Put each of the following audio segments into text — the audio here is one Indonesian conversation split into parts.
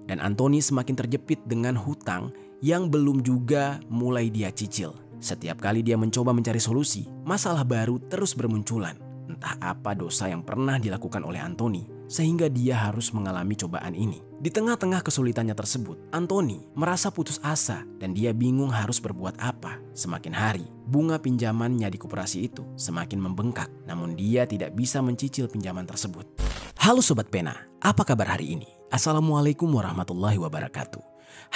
dan Anthony semakin terjepit dengan hutang yang belum juga mulai dia cicil. Setiap kali dia mencoba mencari solusi, masalah baru terus bermunculan. Entah apa dosa yang pernah dilakukan oleh Anthony sehingga dia harus mengalami cobaan ini. Di tengah-tengah kesulitannya tersebut, Anthony merasa putus asa dan dia bingung harus berbuat apa. Semakin hari, bunga pinjamannya di koperasi itu semakin membengkak, namun dia tidak bisa mencicil pinjaman tersebut. Halo Sobat Pena, apa kabar hari ini? Assalamualaikum warahmatullahi wabarakatuh.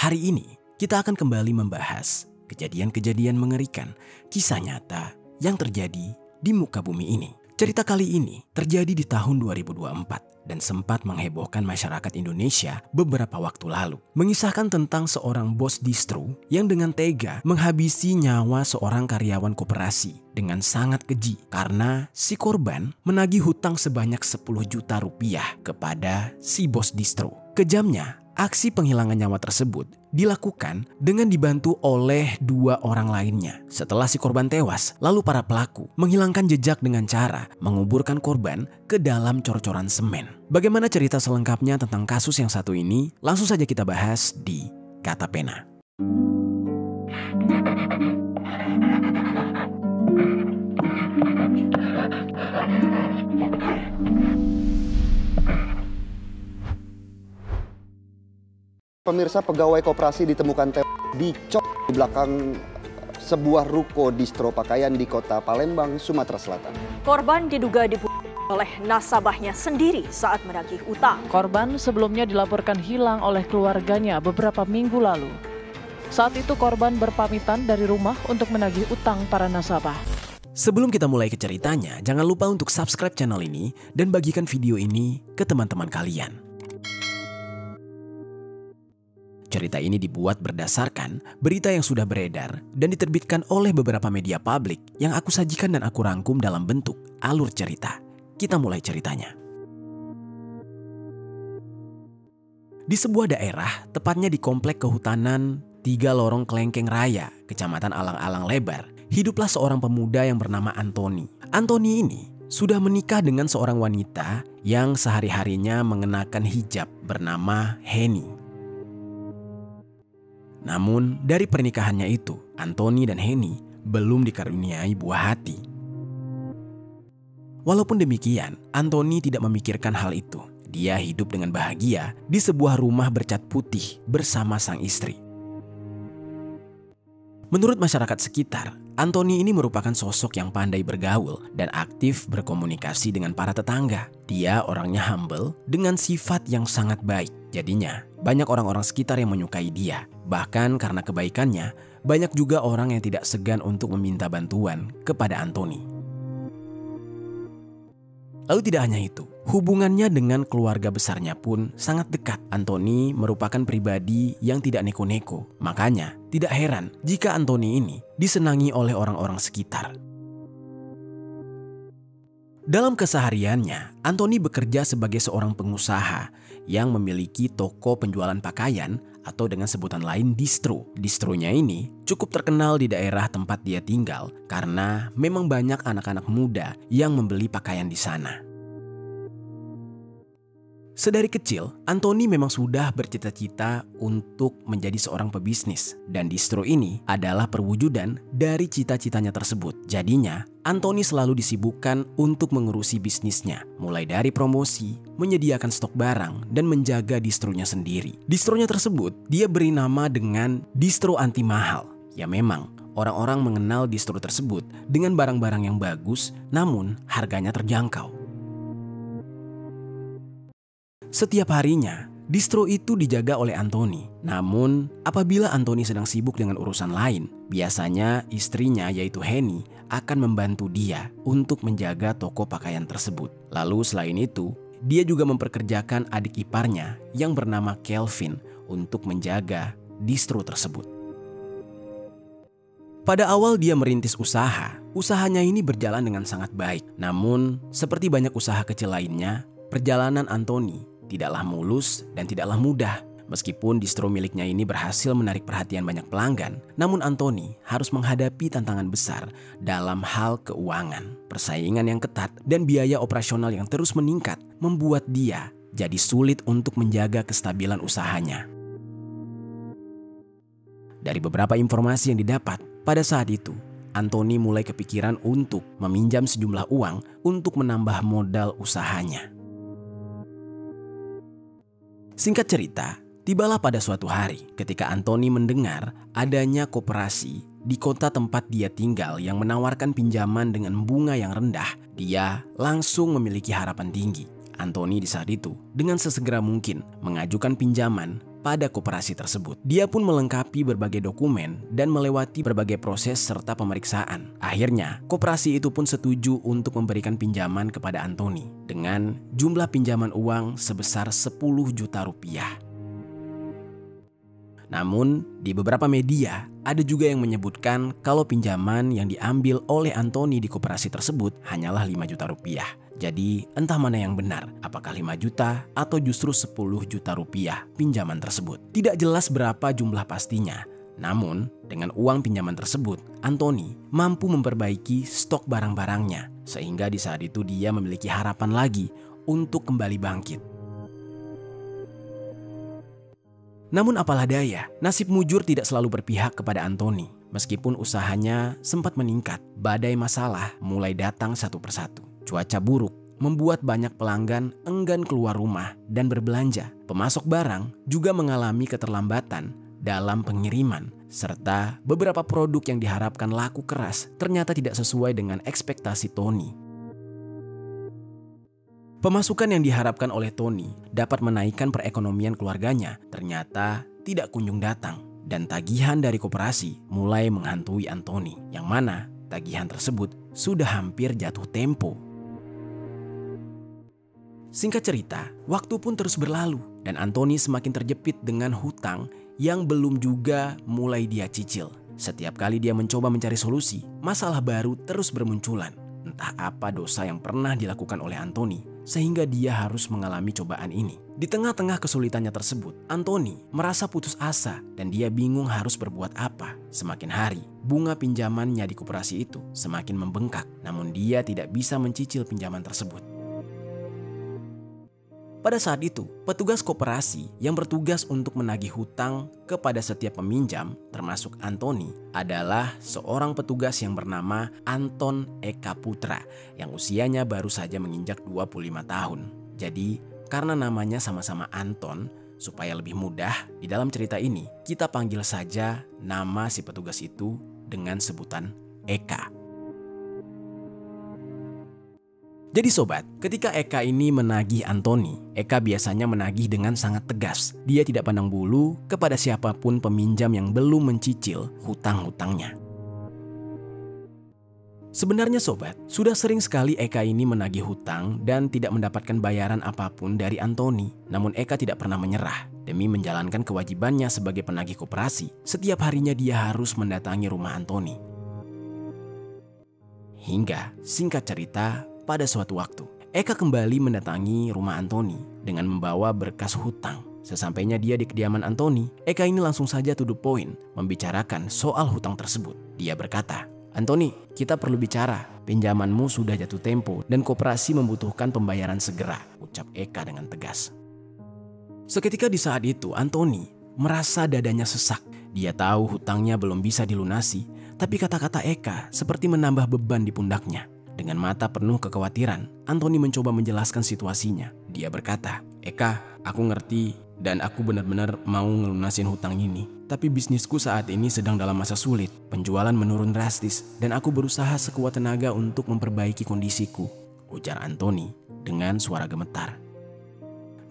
Hari ini kita akan kembali membahas kejadian-kejadian mengerikan, kisah nyata yang terjadi di muka bumi ini. Cerita kali ini terjadi di tahun 2024 dan sempat menghebohkan masyarakat Indonesia beberapa waktu lalu. Mengisahkan tentang seorang bos distro yang dengan tega menghabisi nyawa seorang karyawan koperasi dengan sangat keji karena si korban menagih hutang sebanyak 10 juta rupiah kepada si bos distro. Kejamnya, aksi penghilangan nyawa tersebut dilakukan dengan dibantu oleh 2 orang lainnya. Setelah si korban tewas, lalu para pelaku menghilangkan jejak dengan cara menguburkan korban ke dalam cor-coran semen. Bagaimana cerita selengkapnya tentang kasus yang satu ini? Langsung saja kita bahas di Kata Pena. Pemirsa, pegawai koperasi ditemukan dicok di belakang sebuah ruko distro pakaian di kota Palembang, Sumatera Selatan. Korban diduga dibunuh oleh nasabahnya sendiri saat menagih utang. Korban sebelumnya dilaporkan hilang oleh keluarganya beberapa minggu lalu. Saat itu korban berpamitan dari rumah untuk menagih utang para nasabah. Sebelum kita mulai ke ceritanya, jangan lupa untuk subscribe channel ini dan bagikan video ini ke teman-teman kalian. Cerita ini dibuat berdasarkan berita yang sudah beredar dan diterbitkan oleh beberapa media publik yang aku sajikan dan aku rangkum dalam bentuk alur cerita. Kita mulai ceritanya. Di sebuah daerah, tepatnya di komplek kehutanan 3 Lorong Klengkeng Raya, Kecamatan Alang-Alang Lebar, hiduplah seorang pemuda yang bernama Anthony. Anthony ini sudah menikah dengan seorang wanita yang sehari-harinya mengenakan hijab bernama Henny. Namun dari pernikahannya itu, Anthony dan Henny belum dikaruniai buah hati. Walaupun demikian, Anthony tidak memikirkan hal itu. Dia hidup dengan bahagia di sebuah rumah bercat putih bersama sang istri. Menurut masyarakat sekitar, Anthony ini merupakan sosok yang pandai bergaul dan aktif berkomunikasi dengan para tetangga. Dia orangnya humble dengan sifat yang sangat baik. Jadinya, banyak orang-orang sekitar yang menyukai dia. Bahkan karena kebaikannya, banyak juga orang yang tidak segan untuk meminta bantuan kepada Anthony. Lalu tidak hanya itu, hubungannya dengan keluarga besarnya pun sangat dekat. Anthony merupakan pribadi yang tidak neko-neko. Makanya, tidak heran jika Anthony ini disenangi oleh orang-orang sekitar. Dalam kesehariannya, Anthony bekerja sebagai seorang pengusaha yang memiliki toko penjualan pakaian atau dengan sebutan lain distro. Distronya ini cukup terkenal di daerah tempat dia tinggal karena memang banyak anak-anak muda yang membeli pakaian di sana. Sedari kecil, Anthony memang sudah bercita-cita untuk menjadi seorang pebisnis dan distro ini adalah perwujudan dari cita-citanya tersebut. Jadinya, Anthony selalu disibukkan untuk mengurusi bisnisnya, mulai dari promosi, menyediakan stok barang, dan menjaga distronya sendiri. Distronya tersebut dia beri nama dengan distro anti mahal. Ya memang, orang-orang mengenal distro tersebut dengan barang-barang yang bagus, namun harganya terjangkau. Setiap harinya, distro itu dijaga oleh Anthony. Namun, apabila Anthony sedang sibuk dengan urusan lain, biasanya istrinya yaitu Henny akan membantu dia untuk menjaga toko pakaian tersebut. Lalu selain itu, dia juga memperkerjakan adik iparnya yang bernama Kelvin untuk menjaga distro tersebut. Pada awal dia merintis usahanya ini berjalan dengan sangat baik. Namun, seperti banyak usaha kecil lainnya, perjalanan Anthony tidaklah mulus dan tidaklah mudah. Meskipun distro miliknya ini berhasil menarik perhatian banyak pelanggan, namun Anthony harus menghadapi tantangan besar dalam hal keuangan. Persaingan yang ketat dan biaya operasional yang terus meningkat membuat dia jadi sulit untuk menjaga kestabilan usahanya. Dari beberapa informasi yang didapat, pada saat itu, Anthony mulai kepikiran untuk meminjam sejumlah uang untuk menambah modal usahanya. Singkat cerita, tibalah pada suatu hari ketika Anthony mendengar adanya koperasi di kota tempat dia tinggal yang menawarkan pinjaman dengan bunga yang rendah. Dia langsung memiliki harapan tinggi. Anthony di saat itu dengan sesegera mungkin mengajukan pinjaman pada koperasi tersebut. Dia pun melengkapi berbagai dokumen dan melewati berbagai proses serta pemeriksaan. Akhirnya, koperasi itu pun setuju untuk memberikan pinjaman kepada Anthony dengan jumlah pinjaman uang sebesar 10 juta rupiah. Namun, di beberapa media ada juga yang menyebutkan kalau pinjaman yang diambil oleh Anthony di koperasi tersebut hanyalah 5 juta rupiah. Jadi, entah mana yang benar, apakah 5 juta atau justru 10 juta rupiah pinjaman tersebut. Tidak jelas berapa jumlah pastinya. Namun, dengan uang pinjaman tersebut, Anthony mampu memperbaiki stok barang-barangnya. Sehingga di saat itu dia memiliki harapan lagi untuk kembali bangkit. Namun apalah daya, nasib mujur tidak selalu berpihak kepada Anthony. Meskipun usahanya sempat meningkat, badai masalah mulai datang satu persatu. Cuaca buruk membuat banyak pelanggan enggan keluar rumah dan berbelanja. Pemasok barang juga mengalami keterlambatan dalam pengiriman, serta beberapa produk yang diharapkan laku keras ternyata tidak sesuai dengan ekspektasi Tony. Pemasukan yang diharapkan oleh Tony dapat menaikkan perekonomian keluarganya ternyata tidak kunjung datang, dan tagihan dari koperasi mulai menghantui Anthony, yang mana tagihan tersebut sudah hampir jatuh tempo. Singkat cerita, waktu pun terus berlalu dan Anthony semakin terjepit dengan hutang yang belum juga mulai dia cicil. Setiap kali dia mencoba mencari solusi, masalah baru terus bermunculan. Entah apa dosa yang pernah dilakukan oleh Anthony sehingga dia harus mengalami cobaan ini. Di tengah-tengah kesulitannya tersebut, Anthony merasa putus asa dan dia bingung harus berbuat apa. Semakin hari, bunga pinjamannya di koperasi itu semakin membengkak, namun dia tidak bisa mencicil pinjaman tersebut. Pada saat itu, petugas koperasi yang bertugas untuk menagih hutang kepada setiap peminjam, termasuk Anthony, adalah seorang petugas yang bernama Anton Eka Putra yang usianya baru saja menginjak 25 tahun. Jadi, karena namanya sama-sama Anton, supaya lebih mudah, di dalam cerita ini kita panggil saja nama si petugas itu dengan sebutan Eka. Jadi sobat, ketika Eka ini menagih Anthony, Eka biasanya menagih dengan sangat tegas. Dia tidak pandang bulu kepada siapapun peminjam yang belum mencicil hutang-hutangnya. Sebenarnya sobat, sudah sering sekali Eka ini menagih hutang dan tidak mendapatkan bayaran apapun dari Anthony. Namun Eka tidak pernah menyerah. Demi menjalankan kewajibannya sebagai penagih koperasi, setiap harinya dia harus mendatangi rumah Anthony. Hingga singkat cerita, pada suatu waktu, Eka kembali mendatangi rumah Anthony dengan membawa berkas hutang. Sesampainya dia di kediaman Anthony, Eka ini langsung saja to the point membicarakan soal hutang tersebut. Dia berkata, "Anthony, kita perlu bicara. Pinjamanmu sudah jatuh tempo dan koperasi membutuhkan pembayaran segera," ucap Eka dengan tegas. Seketika di saat itu, Anthony merasa dadanya sesak. Dia tahu hutangnya belum bisa dilunasi, tapi kata-kata Eka seperti menambah beban di pundaknya. Dengan mata penuh kekhawatiran, Anthony mencoba menjelaskan situasinya. Dia berkata, "Eka, aku ngerti dan aku benar-benar mau ngelunasin hutang ini. Tapi bisnisku saat ini sedang dalam masa sulit. Penjualan menurun drastis dan aku berusaha sekuat tenaga untuk memperbaiki kondisiku," ujar Anthony dengan suara gemetar.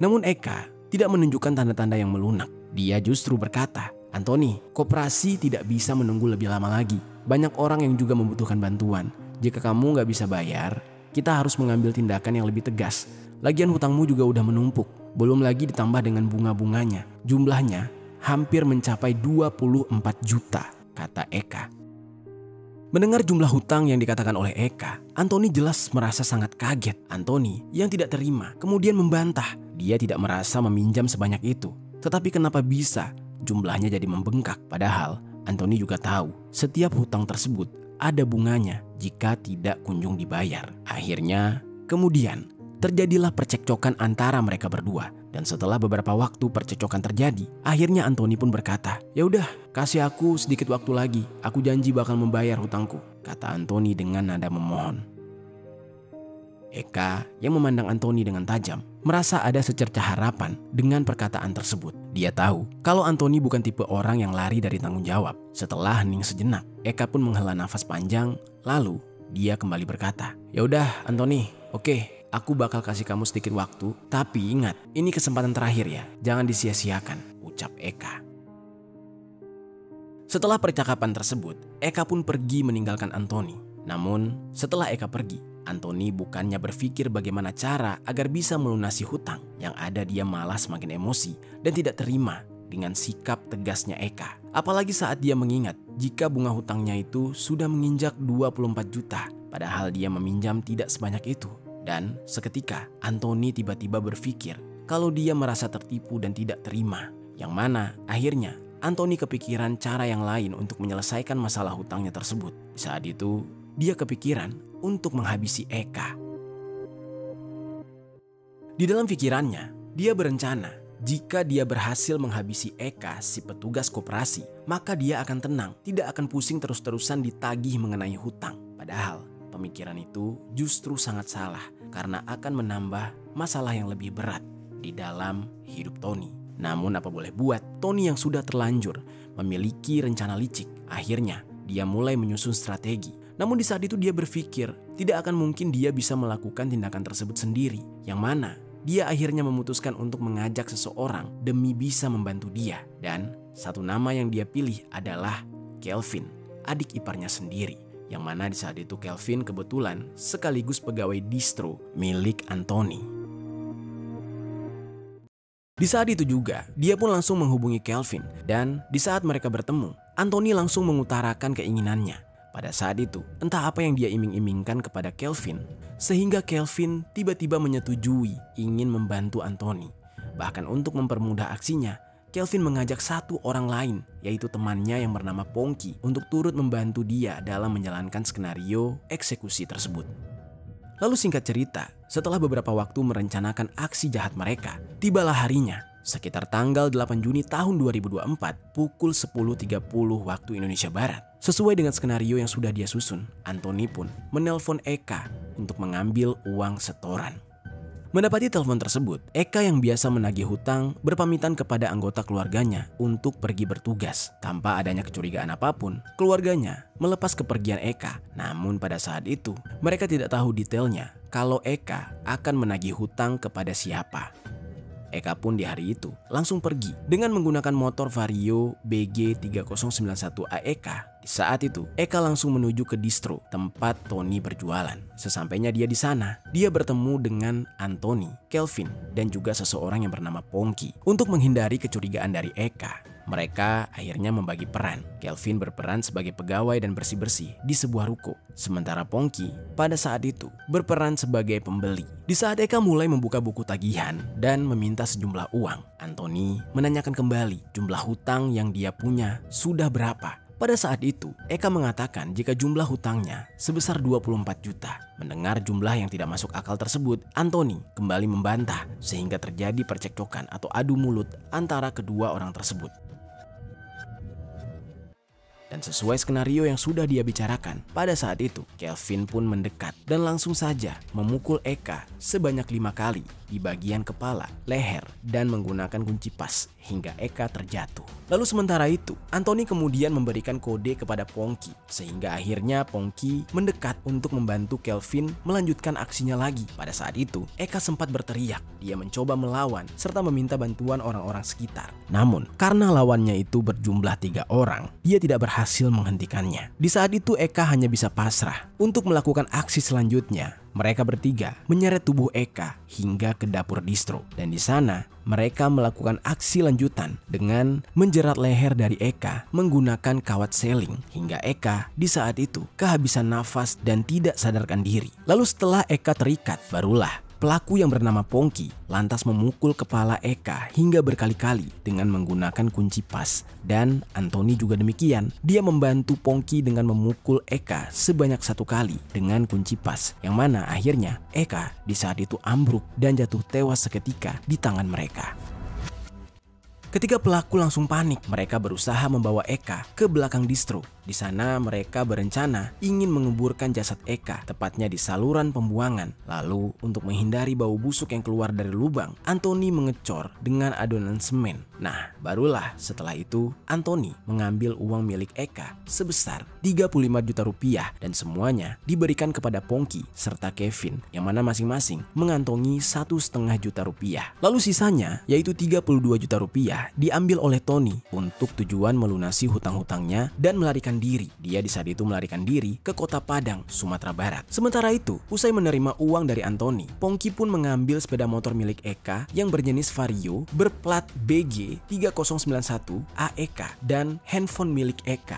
Namun Eka tidak menunjukkan tanda-tanda yang melunak. Dia justru berkata, "Anthony, koperasi tidak bisa menunggu lebih lama lagi. Banyak orang yang juga membutuhkan bantuan. Jika kamu nggak bisa bayar, kita harus mengambil tindakan yang lebih tegas. Lagian hutangmu juga udah menumpuk. Belum lagi ditambah dengan bunga-bunganya. Jumlahnya hampir mencapai 24 juta, kata Eka. Mendengar jumlah hutang yang dikatakan oleh Eka, Anthony jelas merasa sangat kaget. Anthony yang tidak terima kemudian membantah. Dia tidak merasa meminjam sebanyak itu. Tetapi kenapa bisa jumlahnya jadi membengkak? Padahal Anthony juga tahu setiap hutang tersebut ada bunganya jika tidak kunjung dibayar. Akhirnya, kemudian terjadilah percekcokan antara mereka berdua. Dan setelah beberapa waktu percekcokan terjadi, akhirnya Anthony pun berkata, "Ya udah, kasih aku sedikit waktu lagi. Aku janji bakal membayar hutangku," kata Anthony dengan nada memohon. Eka yang memandang Anthony dengan tajam merasa ada secercah harapan dengan perkataan tersebut. Dia tahu kalau Anthony bukan tipe orang yang lari dari tanggung jawab. Setelah hening sejenak, Eka pun menghela nafas panjang, lalu dia kembali berkata, "Ya udah Anthony, oke, aku bakal kasih kamu sedikit waktu, tapi ingat, ini kesempatan terakhir ya, jangan disia-siakan," ucap Eka. Setelah percakapan tersebut, Eka pun pergi meninggalkan Anthony. Namun setelah Eka pergi, Anthony bukannya berpikir bagaimana cara agar bisa melunasi hutang. Yang ada dia malah semakin emosi dan tidak terima dengan sikap tegasnya Eka. Apalagi saat dia mengingat jika bunga hutangnya itu sudah menginjak 24 juta. Padahal dia meminjam tidak sebanyak itu. Dan seketika Anthony tiba-tiba berpikir kalau dia merasa tertipu dan tidak terima. Yang mana akhirnya Anthony kepikiran cara yang lain untuk menyelesaikan masalah hutangnya tersebut. Saat itu dia kepikiran untuk menghabisi Eka. Di dalam pikirannya, dia berencana jika dia berhasil menghabisi Eka, si petugas koperasi, maka dia akan tenang, tidak akan pusing terus-terusan ditagih mengenai hutang. Padahal pemikiran itu justru sangat salah karena akan menambah masalah yang lebih berat di dalam hidup Tony. Namun apa boleh buat, Tony yang sudah terlanjur memiliki rencana licik, akhirnya dia mulai menyusun strategi. Namun di saat itu dia berpikir tidak akan mungkin dia bisa melakukan tindakan tersebut sendiri. Yang mana dia akhirnya memutuskan untuk mengajak seseorang demi bisa membantu dia. Dan satu nama yang dia pilih adalah Kelvin, adik iparnya sendiri. Yang mana di saat itu Kelvin kebetulan sekaligus pegawai distro milik Anthony. Di saat itu juga, dia pun langsung menghubungi Kelvin. Dan di saat mereka bertemu, Anthony langsung mengutarakan keinginannya. Pada saat itu, entah apa yang dia iming-imingkan kepada Kelvin, sehingga Kelvin tiba-tiba menyetujui ingin membantu Anthony. Bahkan untuk mempermudah aksinya, Kelvin mengajak satu orang lain, yaitu temannya yang bernama Pongki, untuk turut membantu dia dalam menjalankan skenario eksekusi tersebut. Lalu singkat cerita, setelah beberapa waktu merencanakan aksi jahat mereka, tibalah harinya. Sekitar tanggal 8 Juni tahun 2024 pukul 10.30 waktu Indonesia Barat. Sesuai dengan skenario yang sudah dia susun, Anthony pun menelpon Eka untuk mengambil uang setoran. Mendapati telepon tersebut, Eka yang biasa menagih hutang berpamitan kepada anggota keluarganya untuk pergi bertugas. Tanpa adanya kecurigaan apapun, keluarganya melepas kepergian Eka. Namun pada saat itu, mereka tidak tahu detailnya kalau Eka akan menagih hutang kepada siapa. Eka pun di hari itu langsung pergi dengan menggunakan motor Vario BG 3091 AEK. Di saat itu, Eka langsung menuju ke distro tempat Tony berjualan. Sesampainya dia di sana, dia bertemu dengan Anthony, Kelvin, dan juga seseorang yang bernama Pongki. Untuk menghindari kecurigaan dari Eka, mereka akhirnya membagi peran. Kelvin berperan sebagai pegawai dan bersih-bersih di sebuah ruko. Sementara Pongki pada saat itu berperan sebagai pembeli. Di saat Eka mulai membuka buku tagihan dan meminta sejumlah uang, Anthony menanyakan kembali jumlah hutang yang dia punya sudah berapa. Pada saat itu, Eka mengatakan jika jumlah hutangnya sebesar 24 juta. Mendengar jumlah yang tidak masuk akal tersebut, Anthony kembali membantah sehingga terjadi percekcokan atau adu mulut antara kedua orang tersebut. Dan sesuai skenario yang sudah dia bicarakan, pada saat itu Kelvin pun mendekat dan langsung saja memukul Eka sebanyak 5 kali di bagian kepala, leher, dan menggunakan kunci pas hingga Eka terjatuh. Lalu sementara itu, Anthony kemudian memberikan kode kepada Pongki sehingga akhirnya Pongki mendekat untuk membantu Kelvin melanjutkan aksinya lagi. Pada saat itu, Eka sempat berteriak. Dia mencoba melawan serta meminta bantuan orang-orang sekitar. Namun, karena lawannya itu berjumlah 3 orang, dia tidak berhasil menghentikannya. Di saat itu, Eka hanya bisa pasrah. Untuk melakukan aksi selanjutnya, mereka bertiga menyeret tubuh Eka hingga ke dapur distro. Dan di sana mereka melakukan aksi lanjutan dengan menjerat leher dari Eka menggunakan kawat seling hingga Eka di saat itu kehabisan nafas dan tidak sadarkan diri. Lalu setelah Eka terikat, barulah Pelaku yang bernama Pongki lantas memukul kepala Eka hingga berkali-kali dengan menggunakan kunci pas. Dan Antoni juga demikian. Dia membantu Pongki dengan memukul Eka sebanyak 1 kali dengan kunci pas. Yang mana akhirnya Eka di saat itu ambruk dan jatuh tewas seketika di tangan mereka. Ketika pelaku langsung panik, mereka berusaha membawa Eka ke belakang distro. Di sana mereka berencana ingin menguburkan jasad Eka, tepatnya di saluran pembuangan. Lalu untuk menghindari bau busuk yang keluar dari lubang, Antoni mengecor dengan adonan semen. Nah, barulah setelah itu Antoni mengambil uang milik Eka sebesar 35 juta rupiah dan semuanya diberikan kepada Pongki serta Kevin, yang mana masing-masing mengantongi 1,5 juta rupiah. Lalu sisanya, yaitu 32 juta rupiah, diambil oleh Tony untuk tujuan melunasi hutang-hutangnya dan melarikan diri. Dia di saat itu melarikan diri ke Kota Padang, Sumatera Barat. Sementara itu, usai menerima uang dari Antoni, Pongki pun mengambil sepeda motor milik Eka yang berjenis Vario berplat BG 3091 AEK dan handphone milik Eka.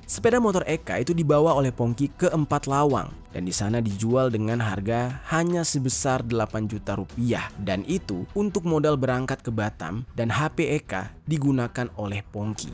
Sepeda motor Eka itu dibawa oleh Pongki ke 4 Lawang dan di sana dijual dengan harga hanya sebesar 8 juta rupiah, dan itu untuk modal berangkat ke Batam, dan HP Eka digunakan oleh Pongki.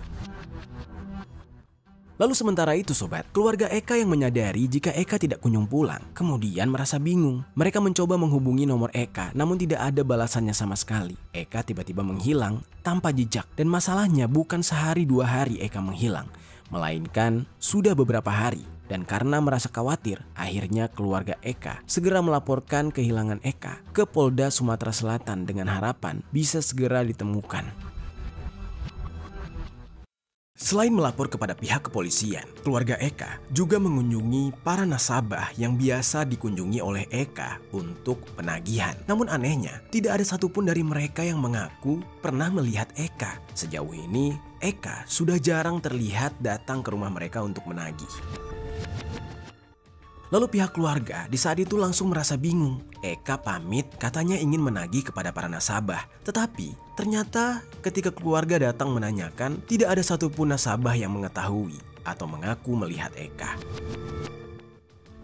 Lalu sementara itu sobat, keluarga Eka yang menyadari jika Eka tidak kunjung pulang, kemudian merasa bingung. Mereka mencoba menghubungi nomor Eka, namun tidak ada balasannya sama sekali. Eka tiba-tiba menghilang tanpa jejak, dan masalahnya bukan sehari 2 hari Eka menghilang, melainkan sudah beberapa hari. Dan karena merasa khawatir, akhirnya keluarga Eka segera melaporkan kehilangan Eka ke Polda Sumatera Selatan dengan harapan bisa segera ditemukan. Selain melapor kepada pihak kepolisian, keluarga Eka juga mengunjungi para nasabah yang biasa dikunjungi oleh Eka untuk penagihan. Namun anehnya, tidak ada satupun dari mereka yang mengaku pernah melihat Eka. Sejauh ini, Eka sudah jarang terlihat datang ke rumah mereka untuk menagih. Lalu pihak keluarga di saat itu langsung merasa bingung. Eka pamit katanya ingin menagih kepada para nasabah. Tetapi ternyata ketika keluarga datang menanyakan, tidak ada satupun nasabah yang mengetahui atau mengaku melihat Eka.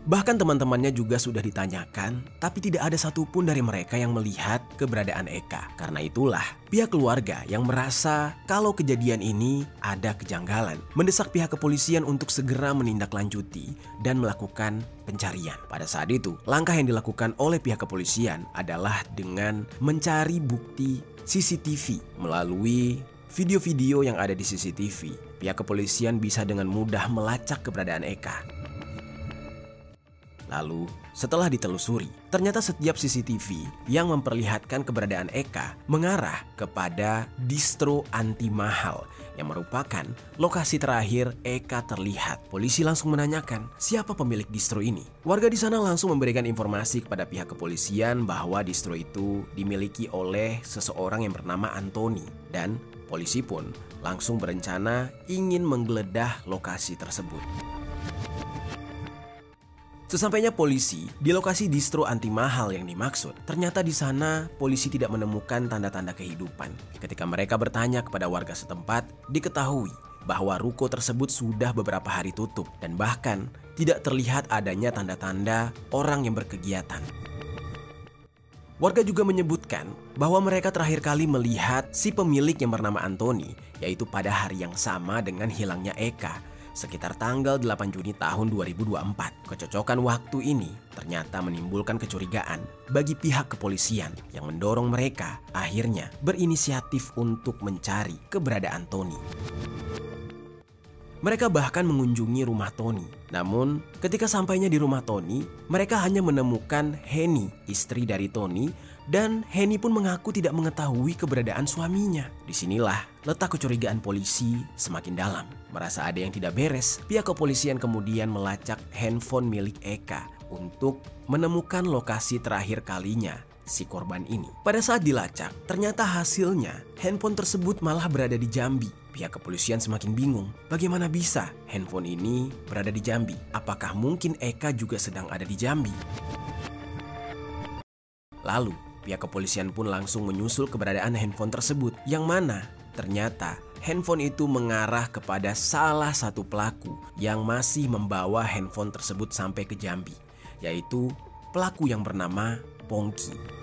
Bahkan teman-temannya juga sudah ditanyakan, tapi tidak ada satupun dari mereka yang melihat keberadaan Eka. Karena itulah, pihak keluarga yang merasa kalau kejadian ini ada kejanggalan, mendesak pihak kepolisian untuk segera menindaklanjuti dan melakukan pencarian. Pada saat itu, langkah yang dilakukan oleh pihak kepolisian adalah dengan mencari bukti CCTV. Melalui video-video yang ada di CCTV, pihak kepolisian bisa dengan mudah melacak keberadaan Eka. Lalu, setelah ditelusuri, ternyata setiap CCTV yang memperlihatkan keberadaan Eka mengarah kepada distro anti mahal yang merupakan lokasi terakhir Eka terlihat. Polisi langsung menanyakan siapa pemilik distro ini. Warga di sana langsung memberikan informasi kepada pihak kepolisian bahwa distro itu dimiliki oleh seseorang yang bernama Antoni, dan polisi pun langsung berencana ingin menggeledah lokasi tersebut. Sesampainya polisi di lokasi distro anti mahal yang dimaksud, ternyata di sana polisi tidak menemukan tanda-tanda kehidupan. Ketika mereka bertanya kepada warga setempat, diketahui bahwa ruko tersebut sudah beberapa hari tutup dan bahkan tidak terlihat adanya tanda-tanda orang yang berkegiatan. Warga juga menyebutkan bahwa mereka terakhir kali melihat si pemilik yang bernama Antoni, yaitu pada hari yang sama dengan hilangnya Eka, sekitar tanggal 8 Juni tahun 2024. Kecocokan waktu ini ternyata menimbulkan kecurigaan bagi pihak kepolisian yang mendorong mereka akhirnya berinisiatif untuk mencari keberadaan Tony. Mereka bahkan mengunjungi rumah Tony. Namun ketika sampainya di rumah Tony, mereka hanya menemukan Heni, istri dari Tony, dan Heni pun mengaku tidak mengetahui keberadaan suaminya. Disinilah letak kecurigaan polisi semakin dalam. Merasa ada yang tidak beres, pihak kepolisian kemudian melacak handphone milik Eka untuk menemukan lokasi terakhir kalinya si korban ini. Pada saat dilacak, ternyata hasilnya handphone tersebut malah berada di Jambi. Pihak kepolisian semakin bingung, bagaimana bisa handphone ini berada di Jambi? Apakah mungkin Eka juga sedang ada di Jambi? Lalu, pihak kepolisian pun langsung menyusul keberadaan handphone tersebut, yang mana ternyata handphone itu mengarah kepada salah satu pelaku yang masih membawa handphone tersebut sampai ke Jambi, yaitu pelaku yang bernama Pongki.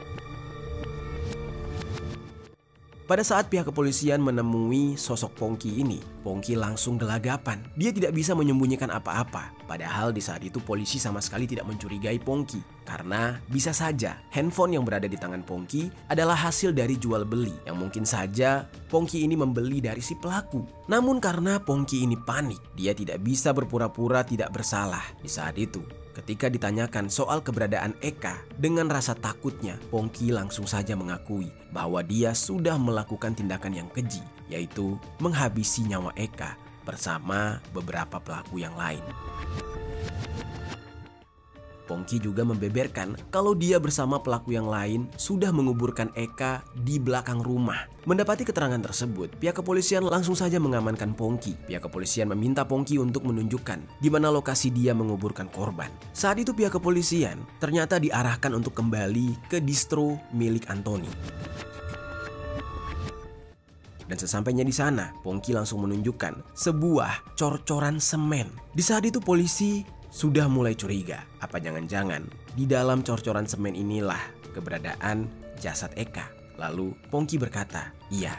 Pada saat pihak kepolisian menemui sosok Pongki ini, Pongki langsung gelagapan. Dia tidak bisa menyembunyikan apa-apa. Padahal di saat itu polisi sama sekali tidak mencurigai Pongki. Karena bisa saja handphone yang berada di tangan Pongki adalah hasil dari jual beli yang mungkin saja Pongki ini membeli dari si pelaku. Namun karena Pongki ini panik, dia tidak bisa berpura-pura tidak bersalah di saat itu. Ketika ditanyakan soal keberadaan Eka, dengan rasa takutnya, Pongki langsung saja mengakui bahwa dia sudah melakukan tindakan yang keji, yaitu menghabisi nyawa Eka bersama beberapa pelaku yang lain. Pongki juga membeberkan kalau dia bersama pelaku yang lain sudah menguburkan Eka di belakang rumah. Mendapati keterangan tersebut, pihak kepolisian langsung saja mengamankan Pongki. Pihak kepolisian meminta Pongki untuk menunjukkan di mana lokasi dia menguburkan korban. Saat itu pihak kepolisian ternyata diarahkan untuk kembali ke distro milik Antoni. Dan sesampainya di sana, Pongki langsung menunjukkan sebuah cor-coran semen. Di saat itu polisi sudah mulai curiga, apa jangan-jangan di dalam cor-coran semen inilah keberadaan jasad Eka. Lalu Pongki berkata, iya.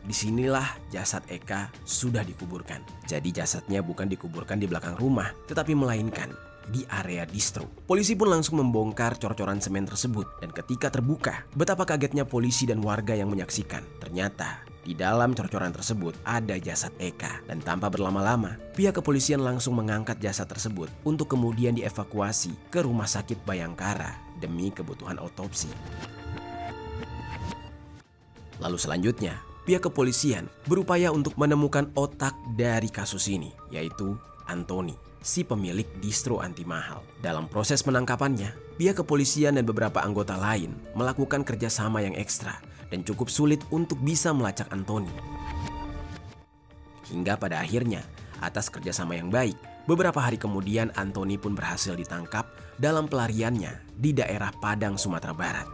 Disinilah jasad Eka sudah dikuburkan. Jadi jasadnya bukan dikuburkan di belakang rumah, tetapi melainkan di area distro. Polisi pun langsung membongkar cor-coran semen tersebut. Dan ketika terbuka, betapa kagetnya polisi dan warga yang menyaksikan. Ternyata di dalam cor-coran tersebut ada jasad Eka. Dan tanpa berlama-lama, pihak kepolisian langsung mengangkat jasad tersebut untuk kemudian dievakuasi ke Rumah Sakit Bayangkara demi kebutuhan otopsi. Lalu selanjutnya, pihak kepolisian berupaya untuk menemukan otak dari kasus ini, yaitu Antoni, si pemilik distro anti mahal. Dalam proses penangkapannya, pihak kepolisian dan beberapa anggota lain melakukan kerjasama yang ekstra dan cukup sulit untuk bisa melacak Antoni. Hingga pada akhirnya, atas kerjasama yang baik, beberapa hari kemudian Antoni pun berhasil ditangkap dalam pelariannya di daerah Padang, Sumatera Barat.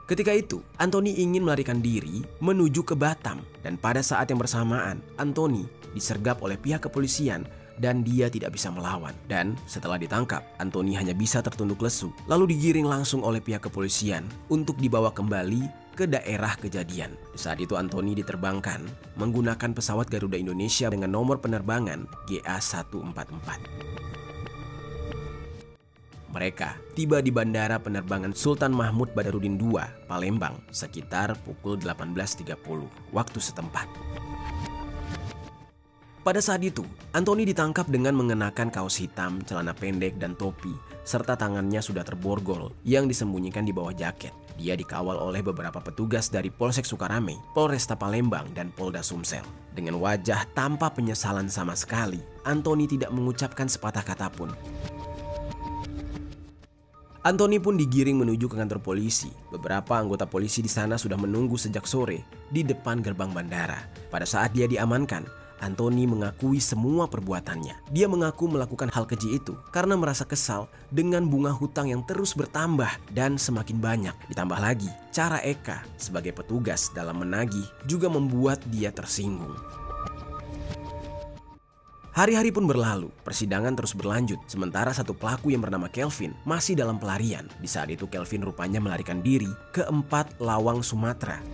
Ketika itu, Antoni ingin melarikan diri menuju ke Batam. Dan pada saat yang bersamaan, Antoni disergap oleh pihak kepolisian dan dia tidak bisa melawan. Dan setelah ditangkap, Antoni hanya bisa tertunduk lesu, lalu digiring langsung oleh pihak kepolisian untuk dibawa kembali ke daerah kejadian. Di saat itu Antoni diterbangkan menggunakan pesawat Garuda Indonesia dengan nomor penerbangan GA144. Mereka tiba di Bandara Penerbangan Sultan Mahmud Badarudin II, Palembang, sekitar pukul 18.30 waktu setempat. Pada saat itu, Antoni ditangkap dengan mengenakan kaos hitam, celana pendek, dan topi, serta tangannya sudah terborgol yang disembunyikan di bawah jaket. Dia dikawal oleh beberapa petugas dari Polsek Sukarame, Polresta Palembang, dan Polda Sumsel. Dengan wajah tanpa penyesalan sama sekali, Antoni tidak mengucapkan sepatah kata pun. Antoni pun digiring menuju ke kantor polisi. Beberapa anggota polisi di sana sudah menunggu sejak sore di depan gerbang bandara. Pada saat dia diamankan, Antoni mengakui semua perbuatannya. Dia mengaku melakukan hal keji itu karena merasa kesal dengan bunga hutang yang terus bertambah dan semakin banyak. Ditambah lagi, cara Eka sebagai petugas dalam menagih juga membuat dia tersinggung. Hari-hari pun berlalu, persidangan terus berlanjut. Sementara satu pelaku yang bernama Kelvin masih dalam pelarian. Di saat itu Kelvin rupanya melarikan diri ke 4 Lawang, Sumatera.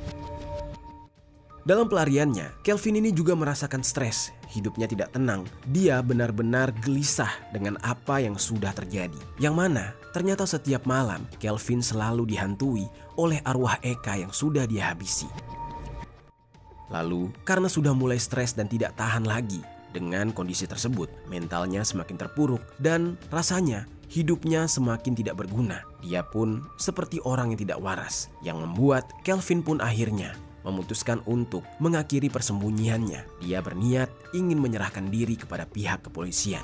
Dalam pelariannya, Kelvin ini juga merasakan stres. Hidupnya tidak tenang. Dia benar-benar gelisah dengan apa yang sudah terjadi. Yang mana ternyata setiap malam Kelvin selalu dihantui oleh arwah Eka yang sudah dia habisi. Lalu karena sudah mulai stres dan tidak tahan lagi dengan kondisi tersebut, mentalnya semakin terpuruk dan rasanya hidupnya semakin tidak berguna. Dia pun seperti orang yang tidak waras, yang membuat Kelvin pun akhirnya memutuskan untuk mengakhiri persembunyiannya. Dia berniat ingin menyerahkan diri kepada pihak kepolisian.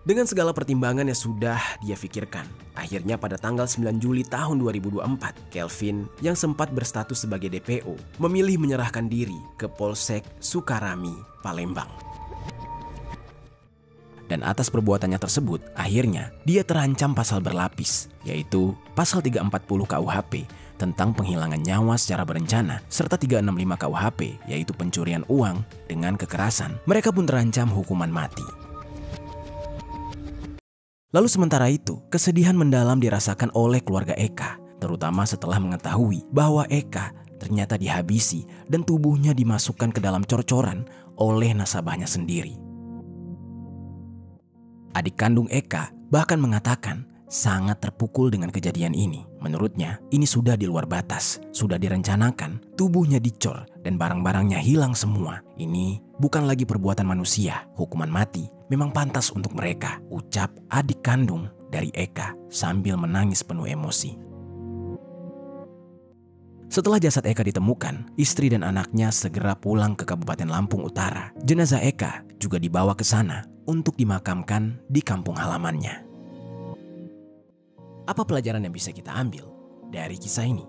Dengan segala pertimbangan yang sudah dia pikirkan, akhirnya pada tanggal 9 Juli tahun 2024, Kelvin yang sempat berstatus sebagai DPO memilih menyerahkan diri ke Polsek Sukarame, Palembang. Dan atas perbuatannya tersebut, akhirnya dia terancam pasal berlapis, yaitu pasal 340 KUHP tentang penghilangan nyawa secara berencana, serta 365 KUHP, yaitu pencurian uang dengan kekerasan. Mereka pun terancam hukuman mati. Lalu sementara itu, kesedihan mendalam dirasakan oleh keluarga Eka, terutama setelah mengetahui bahwa Eka ternyata dihabisi dan tubuhnya dimasukkan ke dalam cor-coran oleh nasabahnya sendiri. Adik kandung Eka bahkan mengatakan sangat terpukul dengan kejadian ini. Menurutnya, ini sudah di luar batas, sudah direncanakan, tubuhnya dicor dan barang-barangnya hilang semua. Ini bukan lagi perbuatan manusia, hukuman mati memang pantas untuk mereka, ucap adik kandung dari Eka sambil menangis penuh emosi. Setelah jasad Eka ditemukan, istri dan anaknya segera pulang ke Kabupaten Lampung Utara. Jenazah Eka juga dibawa ke sana untuk dimakamkan di kampung halamannya. Apa pelajaran yang bisa kita ambil dari kisah ini?